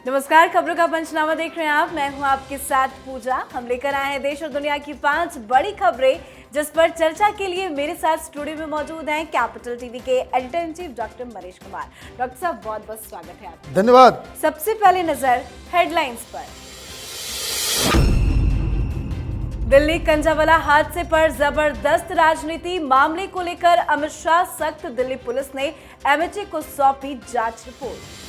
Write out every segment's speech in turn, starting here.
नमस्कार, खबरों का पंचनामा देख रहे हैं आप। मैं हूं आपके साथ पूजा। हम लेकर आए हैं देश और दुनिया की 5 बड़ी खबरें, जिस पर चर्चा के लिए मेरे साथ स्टूडियो में मौजूद हैं कैपिटल टीवी के editor in chief doctor Manish Kumar. Doctor साहब, बहुत बहुत स्वागत है आपका। धन्यवाद। सबसे पहले नजर हेडलाइंस पर। दिल्ली कंजावाला हादसे पर जबरदस्त राजनीति, मामले को लेकर अमित शाह सख्त। दिल्ली पुलिस ने एमएचए को सौंपी जांच रिपोर्ट।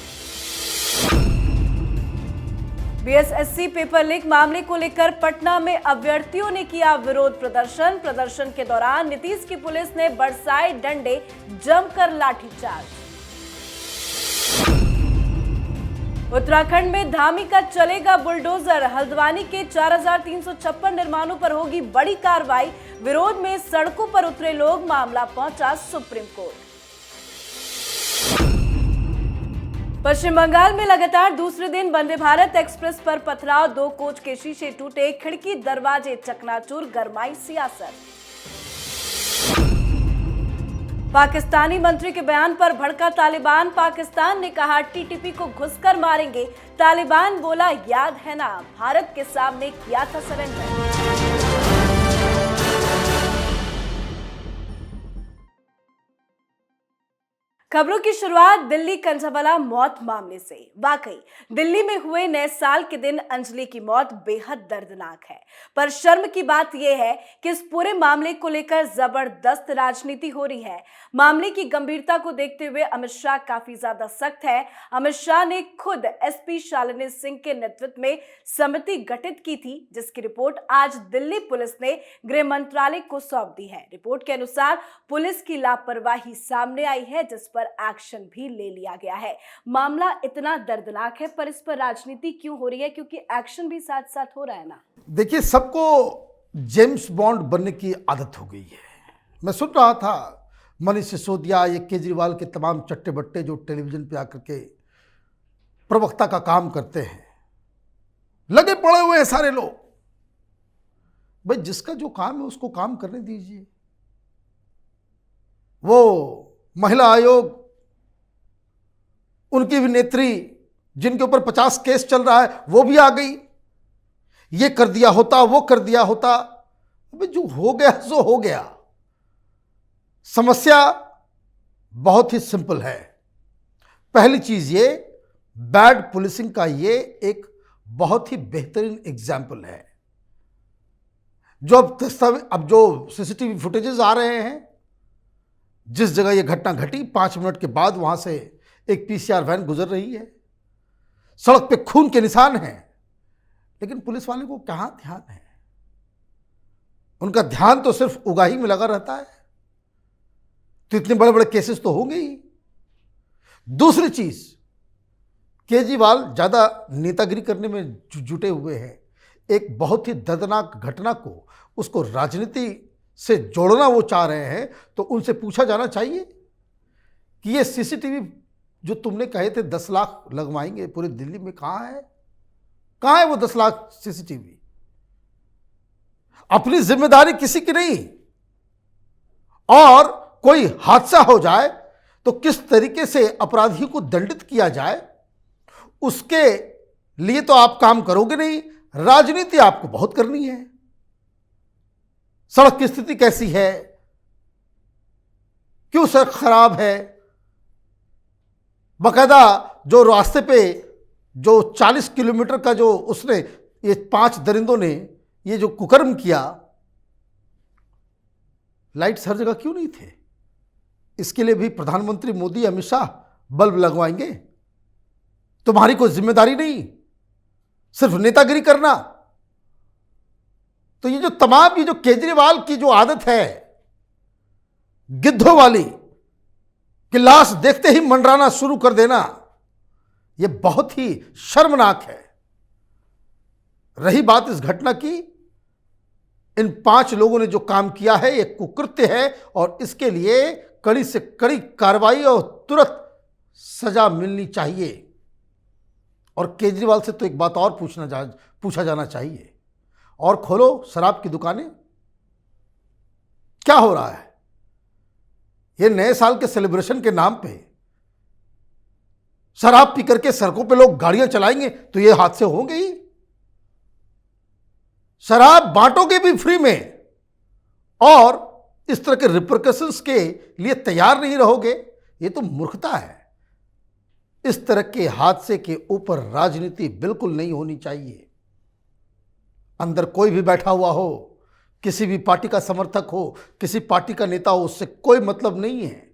बीएसएससी पेपर लीक मामले को लेकर पटना में अभ्यर्थियों ने किया विरोध प्रदर्शन। प्रदर्शन के दौरान नीतीश की पुलिस ने बरसाए डंडे, जमकर लाठीचार्ज। उत्तराखंड में धामी का चलेगा बुलडोजर, हल्द्वानी के 4356 निर्माणों पर होगी बड़ी कार्रवाई। विरोध में सड़कों पर उतरे लोग, मामला पहुंचा सुप्रीम कोर्ट। पश्चिम बंगाल में लगातार दूसरे दिन वंदे भारत एक्सप्रेस पर पथराव, 2 कोच के शीशे टूटे, खिड़की दरवाजे चकनाचूर, गरमाई सियासत। पाकिस्तानी मंत्री के बयान पर भड़का तालिबान, पाकिस्तान ने कहा टीटीपी को घुसकर मारेंगे। तालिबान बोला, याद है ना, भारत के सामने किया था सरेंडर। खबरों की शुरुआत दिल्ली कंजावाला मौत मामले से। वाकई दिल्ली में हुए नए साल के दिन अंजलि की मौत बेहद दर्दनाक है, पर शर्म की बात यह है कि इस पूरे मामले को लेकर जबरदस्त राजनीति हो रही है। मामले की गंभीरता को देखते हुए अमित शाह काफी ज्यादा सख्त है। अमित शाह ने खुद एसपी शालिनी सिंह के नेतृत्व में समिति गठित की थी, जिसकी रिपोर्ट आज दिल्ली पुलिस ने गृह मंत्रालय को सौंप दी है। रिपोर्ट के अनुसार पुलिस की लापरवाही सामने आई है, जिस पर एक्शन भी ले लिया गया है। मामला इतना दर्दनाक है, पर इस पर राजनीति क्यों हो रही है? क्योंकि एक्शन भी साथ साथ हो रहा है ना। देखिए, सबको जेम्स बॉन्ड बनने की आदत हो गई है। मैं सुन रहा था मनीष सिसोदिया, ये केजरीवाल के तमाम चट्टे बट्टे जो टेलीविजन पे आकर के प्रवक्ता का काम करते हैं, लगे पड़े हुए हैं सारे लोग। भाई, जिसका जो काम है उसको काम करने दीजिए। वो महिला आयोग, उनकी भी नेत्री जिनके ऊपर 50 केस चल रहा है, वो भी आ गई। ये कर दिया होता, वो कर दिया होता। अबे, जो हो गया सो हो गया। समस्या बहुत ही सिंपल है। पहली चीज, ये बैड पुलिसिंग का ये एक बहुत ही बेहतरीन एग्जाम्पल है। जो अब जो सीसीटीवी फुटेजेस आ रहे हैं, जिस जगह यह घटना घटी 5 मिनट के बाद वहां से एक पीसीआर वैन गुजर रही है, सड़क पे खून के निशान हैं, लेकिन पुलिस वाले को कहां ध्यान है? उनका ध्यान तो सिर्फ उगाही में लगा रहता है। तो इतने बड़े बड़े केसेस तो होंगे ही। दूसरी चीज, केजरीवाल ज्यादा नेतागिरी करने में जुटे हुए हैं। एक बहुत ही दर्दनाक घटना को उसको राजनीति से जोड़ना वो चाह रहे हैं। तो उनसे पूछा जाना चाहिए कि ये सीसीटीवी जो तुमने कहे थे 10 लाख लगवाएंगे पूरे दिल्ली में, कहां है? कहां है वो 10 लाख सीसीटीवी? अपनी जिम्मेदारी किसी की नहीं, और कोई हादसा हो जाए तो किस तरीके से अपराधियों को दंडित किया जाए, उसके लिए तो आप काम करोगे नहीं। राजनीति आपको बहुत करनी है। सड़क की स्थिति कैसी है, क्यों सड़क खराब है, बकायदा जो रास्ते पे जो 40 किलोमीटर का जो उसने, ये 5 दरिंदों ने ये जो कुकर्म किया, लाइट्स हर जगह क्यों नहीं थे? इसके लिए भी प्रधानमंत्री मोदी, अमित शाह बल्ब लगवाएंगे। तुम्हारी कोई जिम्मेदारी नहीं, सिर्फ नेतागिरी करना। तो ये जो तमाम, ये जो केजरीवाल की जो आदत है गिद्धों वाली, कि लाश देखते ही मंडराना शुरू कर देना, ये बहुत ही शर्मनाक है। रही बात इस घटना की, इन 5 लोगों ने जो काम किया है ये कुकृत्य है, और इसके लिए कड़ी से कड़ी कार्रवाई और तुरंत सजा मिलनी चाहिए। और केजरीवाल से तो एक बात और पूछा जाना चाहिए, और खोलो शराब की दुकानें। क्या हो रहा है? ये नए साल के सेलिब्रेशन के नाम पे शराब पी करके सड़कों पे लोग गाड़ियां चलाएंगे तो ये हादसे होंगे ही। शराब बांटोगे भी फ्री में और इस तरह के रिपरकशंस के लिए तैयार नहीं रहोगे, ये तो मूर्खता है। इस तरह के हादसे के ऊपर राजनीति बिल्कुल नहीं होनी चाहिए। अंदर कोई भी बैठा हुआ हो, किसी भी पार्टी का समर्थक हो, किसी पार्टी का नेता हो, उससे कोई मतलब नहीं है।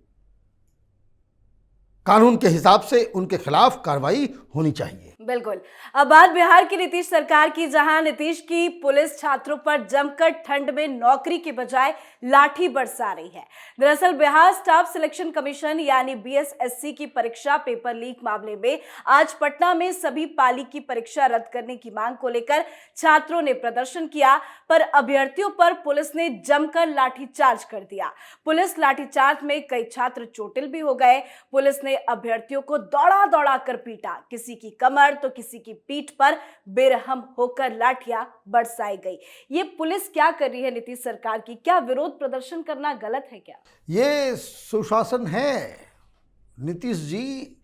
कानून के हिसाब से उनके खिलाफ कार्रवाई होनी चाहिए। बिल्कुल। अब बात बिहार की नीतीश सरकार की, जहां नीतीश की पुलिस छात्रों पर जमकर ठंड में नौकरी के बजाय लाठी बरसा रही है। दरअसल बिहार स्टाफ सिलेक्शन कमीशन यानी बीएसएससी की परीक्षा पेपर लीक मामले में आज पटना में सभी पाली की परीक्षा रद्द करने की मांग को लेकर छात्रों ने प्रदर्शन किया, पर अभ्यर्थियों पर पुलिस ने जमकर लाठीचार्ज कर दिया। पुलिस लाठीचार्ज में कई छात्र चोटिल भी हो गए। पुलिस ने अभ्यर्थियों को दौड़ा दौड़ा कर पीटा, किसी की कमर तो किसी की पीठ पर बेरहम होकर लाठियां बरसाई गई। ये पुलिस क्या कर रही है नीतीश सरकार की? क्या विरोध प्रदर्शन करना गलत है क्या? ये सुशासन है। नीतीश जी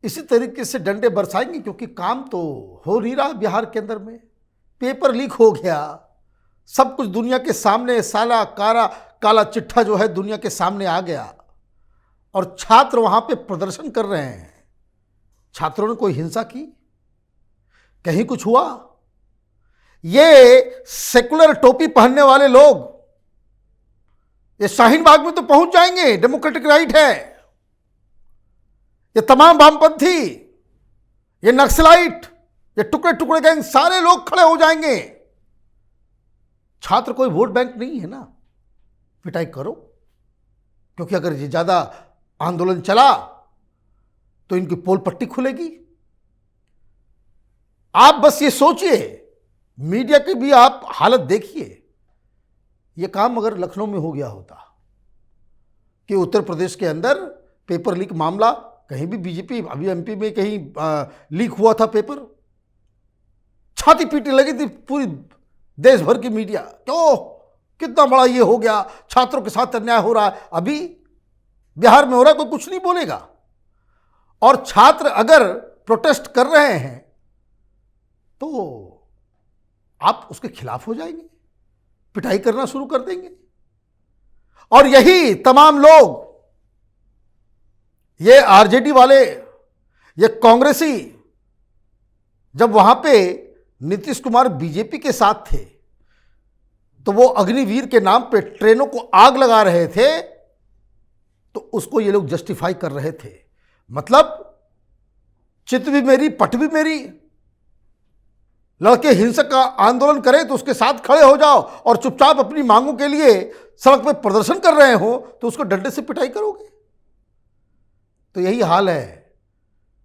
इसी तरीके से डंडे बरसाएंगे क्योंकि काम तो हो नहीं रहा बिहार के अंदर में। पेपर लीक हो गया, सब कुछ दुनिया के सामने, साला काला चिट्ठा जो है दुनिया के सामने आ गया और छात्र वहां पे प्रदर्शन कर रहे हैं। छात्रों ने कोई हिंसा की? कहीं कुछ हुआ? ये सेकुलर टोपी पहनने वाले लोग ये शाहीन बाग में तो पहुंच जाएंगे, डेमोक्रेटिक राइट है। ये तमाम वामपंथी, ये नक्सलाइट, ये टुकड़े टुकड़े गैंग, सारे लोग खड़े हो जाएंगे। छात्र कोई वोट बैंक नहीं है ना, पिटाई करो, क्योंकि अगर ये ज्यादा आंदोलन चला तो इनकी पोल पट्टी खुलेगी। आप बस ये सोचिए, मीडिया की भी आप हालत देखिए। ये काम अगर लखनऊ में हो गया होता कि उत्तर प्रदेश के अंदर पेपर लीक मामला, कहीं भी बीजेपी, अभी एमपी में कहीं लीक हुआ था पेपर, छाती पीटने लगी थी पूरी देश भर की मीडिया। क्यों? कितना बड़ा ये हो गया, छात्रों के साथ अन्याय हो रहा है। अभी बिहार में हो रहा है, कोई कुछ नहीं बोलेगा। और छात्र अगर प्रोटेस्ट कर रहे हैं तो आप उसके खिलाफ हो जाएंगे, पिटाई करना शुरू कर देंगे। और यही तमाम लोग, ये आरजेडी वाले, ये कांग्रेसी, जब वहां पे नीतीश कुमार बीजेपी के साथ थे तो वो अग्निवीर के नाम पे ट्रेनों को आग लगा रहे थे, तो उसको ये लोग जस्टिफाई कर रहे थे। मतलब चित भी मेरी पट भी मेरी। लड़के हिंसक का आंदोलन करें तो उसके साथ खड़े हो जाओ, और चुपचाप अपनी मांगों के लिए सड़क पे प्रदर्शन कर रहे हो तो उसको डंडे से पिटाई करोगे। तो यही हाल है,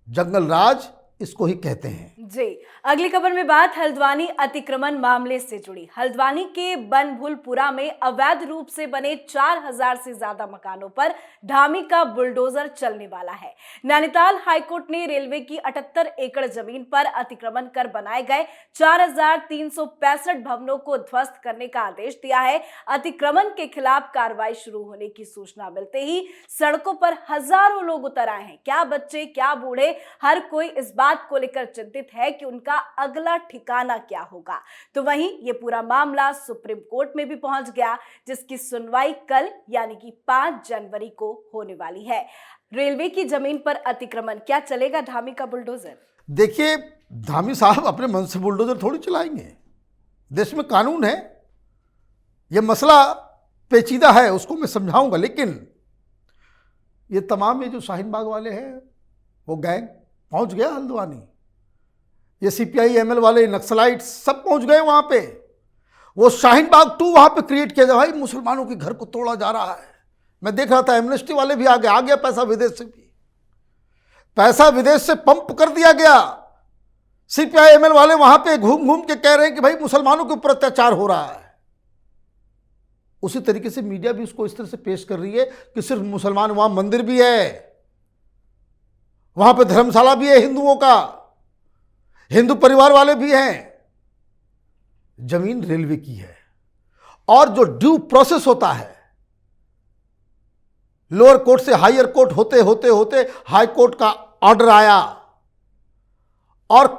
जंगल राज इसको ही कहते हैं। जी, अगली खबर में बात हल्द्वानी अतिक्रमण मामले से जुड़ी। हल्द्वानी के बनभुलपुरा में अवैध रूप से बने 4000 से ज्यादा मकानों पर धामी का बुलडोजर चलने वाला है। नैनीताल हाईकोर्ट ने रेलवे की 78 एकड़ जमीन पर अतिक्रमण कर बनाए गए 4365 भवनों को ध्वस्त करने का आदेश दिया है। अतिक्रमण के खिलाफ कार्रवाई शुरू होने की सूचना मिलते ही सड़कों पर हजारों लोग उतर आए हैं। क्या बच्चे, क्या बूढ़े, हर कोई इस बात को लेकर चिंतित है कि उनका अगला ठिकाना क्या होगा। तो वहीं ये पूरा मामला सुप्रीम कोर्ट में भी पहुंच गया, जिसकी सुनवाई कल यानी कि 5 जनवरी को होने वाली है। रेलवे की जमीन पर अतिक्रमण, क्या चलेगा धामी का बुलडोजर? देखिए, धामी साहब अपने मन से बुलडोजर थोड़ी चलाएंगे। देश में कानून है, यह मसला पेचीदा है, उसको मैं समझाऊंगा। लेकिन ये तमाम, ये जो शाहीन बाग वाले हैं, वो गैंग पहुंच गया हल्द्वानी। ये सीपीआई एमएल वाले नक्सलाइट सब पहुंच गए वहां पे। वो शाहीन बाग 2 वहां पे क्रिएट किया गया। भाई, मुसलमानों के घर को तोड़ा जा रहा है। मैं देख रहा था, एमनेस्टी वाले भी आ गया पैसा विदेश से भी, पैसा विदेश से पंप कर दिया गया। सीपीआई एमएल वाले वहां पे घूम घूम के कह रहे हैं कि भाई मुसलमानों के ऊपर अत्याचार हो रहा है। उसी तरीके से मीडिया भी उसको इस तरह से पेश कर रही है कि सिर्फ मुसलमान, वहां मंदिर भी है, वहां पे धर्मशाला भी है हिंदुओं का, हिंदू परिवार वाले भी हैं। जमीन रेलवे की है, और जो ड्यू प्रोसेस होता है, लोअर कोर्ट से हायर कोर्ट होते होते होते हाई कोर्ट का ऑर्डर आया और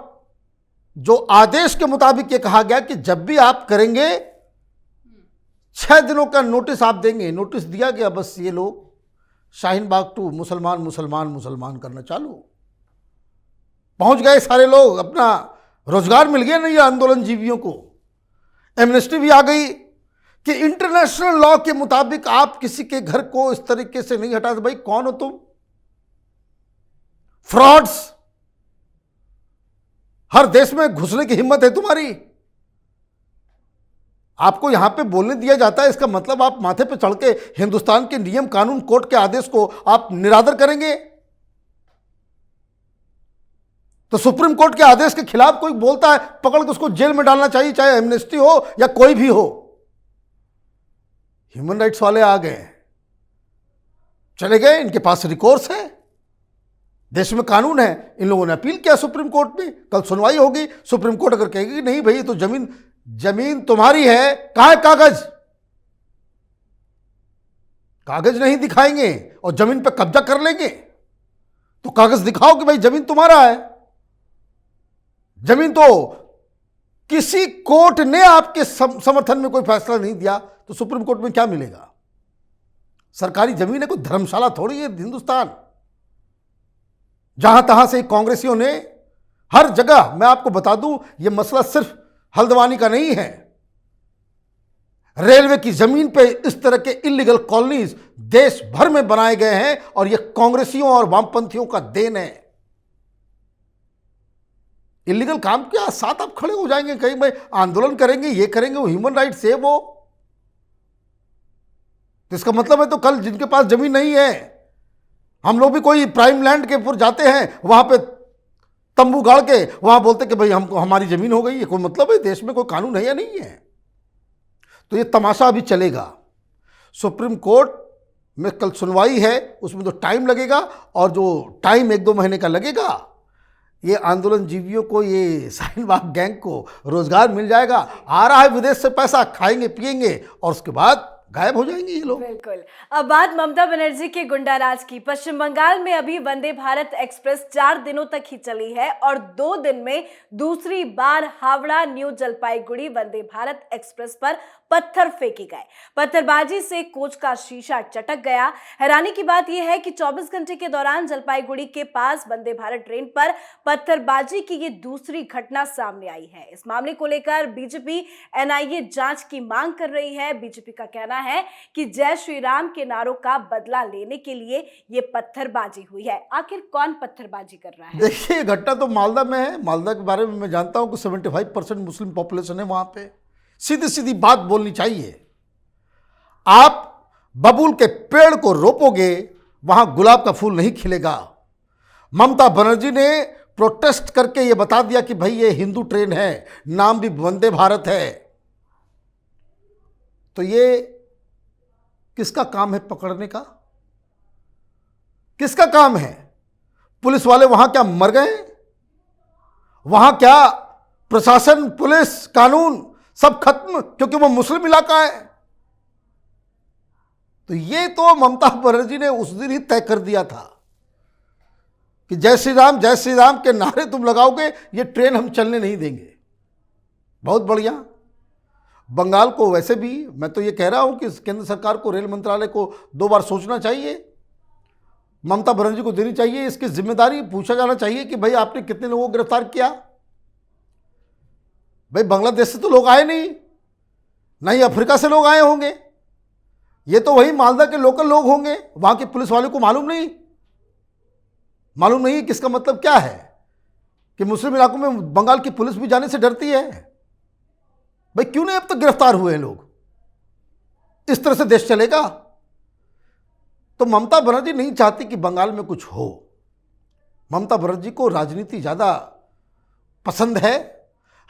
जो आदेश के मुताबिक ये कहा गया कि जब भी आप करेंगे 6 दिनों का नोटिस आप देंगे, नोटिस दिया गया, बस ये लोग शाहीन बाग टू मुसलमान मुसलमान मुसलमान करना चालू। पहुंच गए सारे लोग, अपना रोजगार मिल गया नहीं आंदोलन जीवियों को। एमनेस्टी भी आ गई कि इंटरनेशनल लॉ के मुताबिक आप किसी के घर को इस तरीके से नहीं हटा। भाई कौन हो तुम? फ्रॉड्स, हर देश में घुसने की हिम्मत है तुम्हारी। आपको यहां पे बोलने दिया जाता है, इसका मतलब आप माथे पे चढ़ के हिंदुस्तान के नियम कानून कोर्ट के आदेश को आप निरादर करेंगे। तो सुप्रीम कोर्ट के आदेश के खिलाफ कोई बोलता है, पकड़ के उसको जेल में डालना चाहिए, चाहे एमनेस्टी हो या कोई भी हो। ह्यूमन राइट्स वाले आ गए, चले गए, इनके पास रिकोर्स है, देश में कानून है। इन लोगों ने अपील किया सुप्रीम कोर्ट में, कल सुनवाई होगी। सुप्रीम कोर्ट अगर कहेगी नहीं भाई ये तो जमीन तुम्हारी है, कहां है कागज? कागज नहीं दिखाएंगे और जमीन पे कब्जा कर लेंगे, तो कागज दिखाओ कि भाई जमीन तुम्हारा है। जमीन तो किसी कोर्ट ने आपके समर्थन में कोई फैसला नहीं दिया, तो सुप्रीम कोर्ट में क्या मिलेगा? सरकारी जमीन है, कोई धर्मशाला थोड़ी है हिंदुस्तान। जहां तहां से कांग्रेसियों ने हर जगह, मैं आपको बता दूं, यह मसला सिर्फ हल्द्वानी का नहीं है। रेलवे की जमीन पे इस तरह के इलीगल कॉलोनीज देश भर में बनाए गए हैं और यह कांग्रेसियों और वामपंथियों का देन है। इलीगल काम के साथ आप खड़े हो जाएंगे, कहीं भाई आंदोलन करेंगे, ये करेंगे, वो ह्यूमन राइट्स है वो। तो इसका मतलब है तो कल जिनके पास जमीन नहीं है, हम लोग भी कोई प्राइम लैंड के ऊपर जाते हैं, वहां पे तंबू गाड़ के वहां बोलते कि भाई हमको हमारी जमीन हो गई है। कोई मतलब है? देश में कोई कानून है या नहीं है? तो ये तमाशा अभी चलेगा। सुप्रीम कोर्ट में कल सुनवाई है, उसमें तो टाइम लगेगा, और जो टाइम 1-2 महीने का लगेगा, ये आंदोलन जीवियों को, ये शाहीन बाग गैंग को रोजगार मिल जाएगा। आ रहा है विदेश से पैसा, खाएंगे पिएंगे और उसके बाद गायब हो जाएंगे ये लोग। बिल्कुल। अब बात ममता बनर्जी के गुंडाराज की। पश्चिम बंगाल में अभी वंदे भारत एक्सप्रेस 4 दिनों तक ही चली है और 2 दिन में दूसरी बार हावड़ा न्यू जलपाईगुड़ी वंदे भारत एक्सप्रेस पर पत्थर फेंके गए। पत्थरबाजी से कोच का शीशा चटक गया। हैरानी की बात यह है कि 24 घंटे के दौरान जलपाईगुड़ी के पास वंदे भारत ट्रेन पर पत्थरबाजी की ये दूसरी घटना सामने आई है। इस मामले को लेकर बीजेपी एनआईए जांच की मांग कर रही है। बीजेपी का कहना है कि जय श्री राम के नारों का बदला लेने के लिए ये पत्थरबाजी हुई है। आखिर कौन पत्थरबाजी कर रहा है? देखिए, घटना तो मालदा में है। मालदा के बारे में मैं जानता हूं कि 75% मुस्लिम पॉपुलेशन है वहां पे। सीधी सीधी बात बोलनी चाहिए। आप बबूल के पेड़ को रोपोगे, वहां गुलाब का फूल नहीं खिलेगा। ममता बनर्जी ने प्रोटेस्ट करके ये बता दिया कि भाई ये हिंदू ट्रेन है, नाम भी वंदे भारत है। तो ये किसका काम है पकड़ने का? किसका काम है? पुलिस वाले वहां क्या मर गए? वहां क्या प्रशासन, पुलिस, कानून सब खत्म क्योंकि वो मुस्लिम इलाका है? तो ये तो ममता बनर्जी ने उस दिन ही तय कर दिया था कि जय श्री राम के नारे तुम लगाओगे, ये ट्रेन हम चलने नहीं देंगे। बहुत बढ़िया। बंगाल को वैसे भी मैं तो ये कह रहा हूं कि केंद्र सरकार को, रेल मंत्रालय को 2 बार सोचना चाहिए। ममता बनर्जी को देनी चाहिए इसकी जिम्मेदारी। पूछा जाना चाहिए कि भाई आपने कितने लोगों को गिरफ्तार किया? भाई बांग्लादेश से तो लोग आए नहीं, ना ही अफ्रीका से लोग आए होंगे। ये तो वही मालदा के लोकल लोग होंगे। वहां के पुलिस वाले को मालूम नहीं किसका मतलब क्या है कि मुस्लिम इलाकों में बंगाल की पुलिस भी जाने से डरती है। भाई क्यों नहीं अब तक गिरफ्तार हुए लोग? इस तरह से देश चलेगा? तो ममता बनर्जी नहीं चाहती कि बंगाल में कुछ हो। ममता बनर्जी को राजनीति ज़्यादा पसंद है।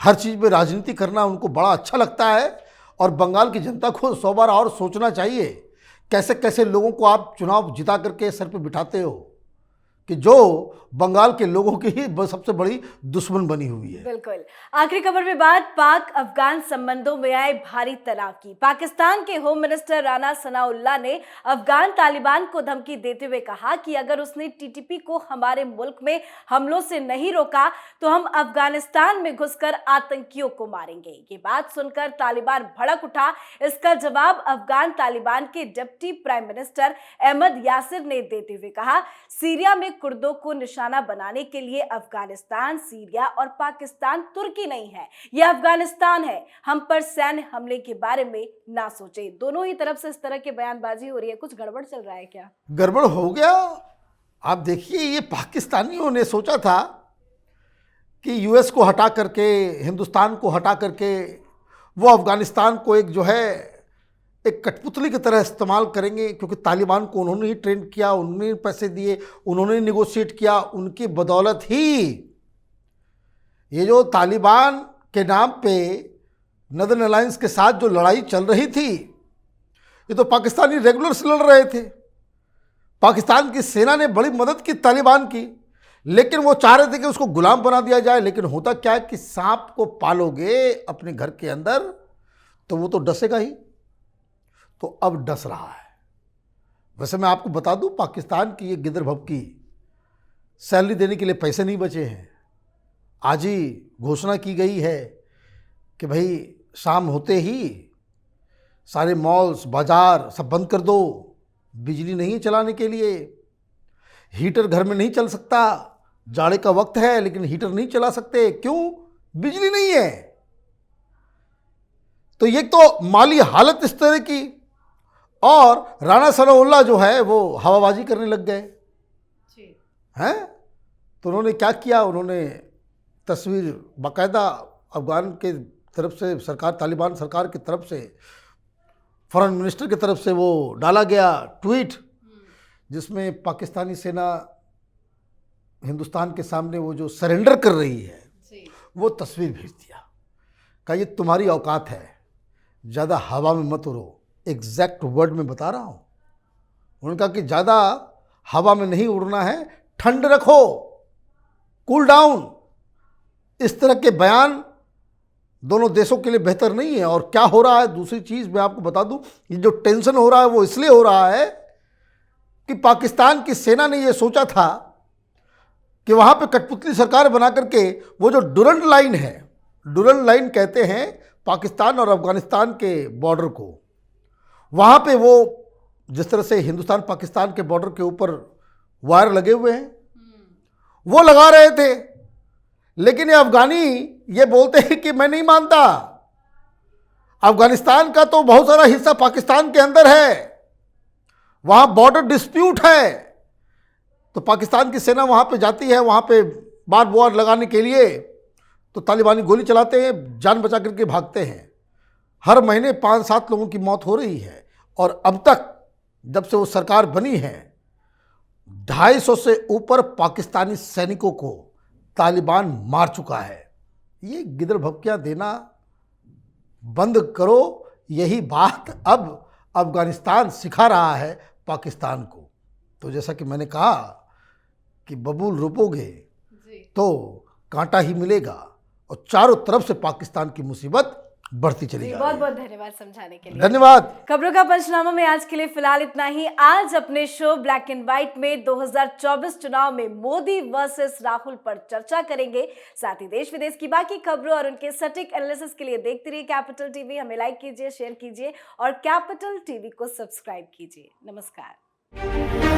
हर चीज़ में राजनीति करना उनको बड़ा अच्छा लगता है। और बंगाल की जनता को 100 बार और सोचना चाहिए कैसे कैसे लोगों को आप चुनाव जिता करके सर पे बिठाते हो। कि जो बंगाल के लोगों की ही सबसे बड़ी दुश्मन बनी हुई है। बिल्कुल। आखिरी खबर में बात पाक अफगान संबंधों में आए भारी तनाव की। पाकिस्तान के होम मिनिस्टर राना सनाउल्लाह ने अफगान तालिबान को धमकी देते हुए कहा कि अगर उसने टीटीपी को हमारे मुल्क में हमलों से नहीं रोका तो हम अफगानिस्तान में घुसकर आतंकियों को मारेंगे। ये बात सुनकर तालिबान भड़क उठा। इसका जवाब अफगान तालिबान के deputy prime minister Ahmad Yasir ने देते हुए कहा, सीरिया में कुर्दों को निशाना बनाने के लिए अफगानिस्तान, सीरिया और पाकिस्तान तुर्की नहीं है, यह अफगानिस्तान है। हम पर सैन्य हमले के बारे में ना सोचें। दोनों ही तरफ से इस तरह की बयानबाजी हो रही है, कुछ गड़बड़ चल रहा है क्या? गड़बड़ हो गया। आप देखिए, ये पाकिस्तानियों ने सोचा था कि यूएस को हटा करके, हिंदुस्तान को हटा करके वो अफगानिस्तान को एक जो है एक कठपुतली की तरह इस्तेमाल करेंगे, क्योंकि तालिबान को उन्होंने ही ट्रेन किया, उन्होंने ही पैसे दिए, उन्होंने निगोशिएट किया। उनकी बदौलत ही ये जो तालिबान के नाम पे नदर्न अलायंस के साथ जो लड़ाई चल रही थी, ये तो पाकिस्तानी रेगुलर से लड़ रहे थे। पाकिस्तान की सेना ने बड़ी मदद की तालिबान की, लेकिन वो चाह रहे थे कि उसको गुलाम बना दिया जाए। लेकिन होता क्या है कि सांप को पालोगे अपने घर के अंदर तो वो तो डसेगा ही, तो अब डस रहा है। वैसे मैं आपको बता दूं, पाकिस्तान की ये गिदर भभकी सैलरी देने के लिए पैसे नहीं बचे हैं। आज ही घोषणा की गई है कि भाई शाम होते ही सारे मॉल्स, बाजार सब बंद कर दो। बिजली नहीं चलाने के लिए, हीटर घर में नहीं चल सकता। जाड़े का वक्त है लेकिन हीटर नहीं चला सकते, क्यों? बिजली नहीं है। तो ये तो माली हालत इस तरह की, और राणा सनाउल्लाह जो है वो हवाबाजी करने लग गए हैं। तो उन्होंने क्या किया, उन्होंने तस्वीर बाकायदा अफगान के तरफ से सरकार, तालिबान सरकार की तरफ से, फॉरेन मिनिस्टर की तरफ से वो डाला गया ट्वीट, जिसमें पाकिस्तानी सेना हिंदुस्तान के सामने वो जो सरेंडर कर रही है वो तस्वीर भेज दिया। कहा ये तुम्हारी औकात है, ज़्यादा हवा में मत उड़ो। एग्जैक्ट वर्ड में बता रहा हूँ। उन्होंने कहा कि ज़्यादा हवा में नहीं उड़ना है, ठंड रखो, कूल डाउन। इस तरह के बयान दोनों देशों के लिए बेहतर नहीं है। और क्या हो रहा है, दूसरी चीज़ मैं आपको बता दूं, ये जो टेंशन हो रहा है वो इसलिए हो रहा है कि पाकिस्तान की सेना ने ये सोचा था कि वहाँ पे कठपुतली सरकार बना करके वो जो डुरंड लाइन है, डुरंड लाइन कहते हैं पाकिस्तान और अफगानिस्तान के बॉर्डर को, वहाँ पे वो जिस तरह से हिंदुस्तान पाकिस्तान के बॉर्डर के ऊपर वायर लगे हुए हैं, वो लगा रहे थे। लेकिन ये अफगानी ये बोलते हैं कि मैं नहीं मानता, अफगानिस्तान का तो बहुत सारा हिस्सा पाकिस्तान के अंदर है, वहाँ बॉर्डर डिस्प्यूट है। तो पाकिस्तान की सेना वहाँ पे जाती है, वहाँ पे बार वार लगाने के लिए, तो तालिबानी गोली चलाते हैं, जान बचा करके भागते हैं। हर महीने 5-7 लोगों की मौत हो रही है। और अब तक जब से वो सरकार बनी है 250 से ऊपर पाकिस्तानी सैनिकों को तालिबान मार चुका है। ये गिदड़ भभकियाँ देना बंद करो। यही बात अब अफगानिस्तान सिखा रहा है पाकिस्तान को। तो जैसा कि मैंने कहा कि बबूल रोपोगे तो कांटा ही मिलेगा, और चारों तरफ से पाकिस्तान की मुसीबत बढ़ती चली जा रही है। बहुत बहुत धन्यवाद समझाने के लिए। धन्यवाद। खबरों का पंचनामा में आज के लिए फिलहाल इतना ही। आज अपने शो ब्लैक एंड व्हाइट में 2024 चुनाव में मोदी वर्सेस राहुल पर चर्चा करेंगे। साथ ही देश विदेश की बाकी खबरों और उनके सटीक एनालिसिस के लिए देखते रहिए कैपिटल टीवी। हमें लाइक कीजिए, शेयर कीजिए और कैपिटल टीवी को सब्सक्राइब कीजिए। नमस्कार।